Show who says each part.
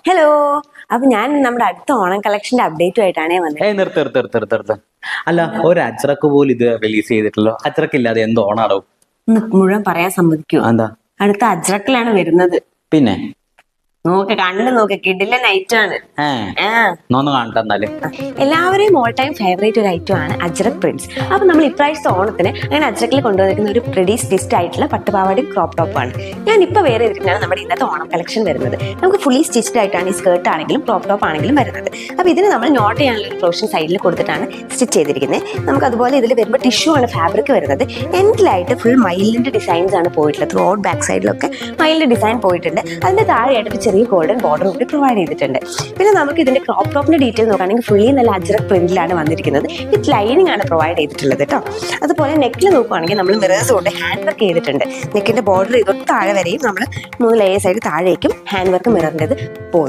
Speaker 1: Hello. അപ്പൊ ഞാൻ നമ്മുടെ അടുത്ത ഓണം കളക്ഷന്റെ അപ്ഡേറ്റുമായിട്ടാണേ വന്നത്.
Speaker 2: നിർത്ത്. അല്ല, ഒരു അജ്രക്ക് പോലും ഇത് റിലീസ് ചെയ്തിട്ടല്ലോ. അജ്രക്കില്ലാതെ എന്ത് ഓണാടോ?
Speaker 1: മുഴുവൻ പറയാൻ സമ്മതിക്കുമോ?
Speaker 2: എന്താ?
Speaker 1: അടുത്ത അജ്രക്കിലാണ് വരുന്നത്.
Speaker 2: പിന്നെ
Speaker 1: കണ്ടു നോക്ക്, കിടില നൈറ്റ് ആണ്.
Speaker 2: ഒന്ന് കാണട്ടെ എന്നാല്.
Speaker 1: എല്ലാവരെയും ഓൾ ടൈം ഫേവറേറ്റ് ഒരു ഐറ്റം ആണ് അജ്രക് പ്രിന്റ്സ്. അപ്പൊ നമ്മൾ ഇപ്രാവശ്യത്തെ ഓണത്തിന് അങ്ങനെ അജ്രക്കിൽ കൊണ്ടുവന്നിരിക്കുന്ന ഒരു റെഡി സ്റ്റിച്ച്ഡ് ആയിട്ടുള്ള പട്ടുപാവാടയും ക്രോപ്പ് ടോപ്പാണ്. ഞാൻ ഇപ്പൊ വേറെ ചെയ്തിട്ടാണ് നമ്മുടെ ഇന്നത്തെ ഓണം കളക്ഷൻ വരുന്നത്. നമുക്ക് ഫുള്ളി സ്റ്റിച്ച്ഡ് ആയിട്ടാണ് ഈ സ്കേർട്ട് ആണെങ്കിലും ക്രോപ്പ് ടോപ്പ് ആണെങ്കിലും വരുന്നത്. അപ്പൊ ഇതിന് നമ്മൾ നോട്ട് ചെയ്യാനുള്ള ഒരു പ്രൊവിഷൻ സൈഡിൽ കൊടുത്തിട്ടാണ് സ്റ്റിച്ച് ചെയ്തിരിക്കുന്നത്. നമുക്ക് അതുപോലെ ഇതിൽ വരുമ്പോൾ ടിഷ്യൂ ആണ് ഫാബ്രിക് വരുന്നത്. എൻഡിലായിട്ട് ഫുൾ മയിലിന്റെ ഡിസൈൻസ് ആണ് പോയിട്ടുള്ളത്. ത്രൂ ഔട്ട് ബാക്ക് സൈഡിലൊക്കെ മയിലിന്റെ ഡിസൈൻ പോയിട്ടുണ്ട്. അതിന്റെ താഴെയായിട്ട് ചെറിയ ഗോൾഡൻ ബോർഡർ കൂടി പ്രൊവൈഡ് ചെയ്തിട്ടുണ്ട്. പിന്നെ നമുക്ക് ഇതിന്റെ ക്രോപ്പ് ടോപ്പിന്റെ ഡീറ്റെയിൽ നോക്കുകയാണെങ്കിൽ ഫുള്ളി നല്ല അജ്രക് പ്രിന്റിലാണ് വന്നിരിക്കുന്നത്. വിത്ത് ലൈനിങ് ആണ് പ്രൊവൈഡ് ചെയ്തിട്ടുള്ളത് കേട്ടോ. അതുപോലെ നെക്കിൽ നോക്കുകയാണെങ്കിൽ നമ്മൾ മിറേഴ്സ് കൊണ്ട് ഹാൻഡ് വർക്ക് ചെയ്തിട്ടുണ്ട്. നെക്കിന്റെ ബോർഡർ ഇതൊട്ട് താഴെ വരെയും നമ്മൾ 3 ലേയേഴ്സ് ആയിട്ട് താഴേക്കും ഹാൻഡ് വർക്ക് മിററിൻ്റെത് പോകുന്നു.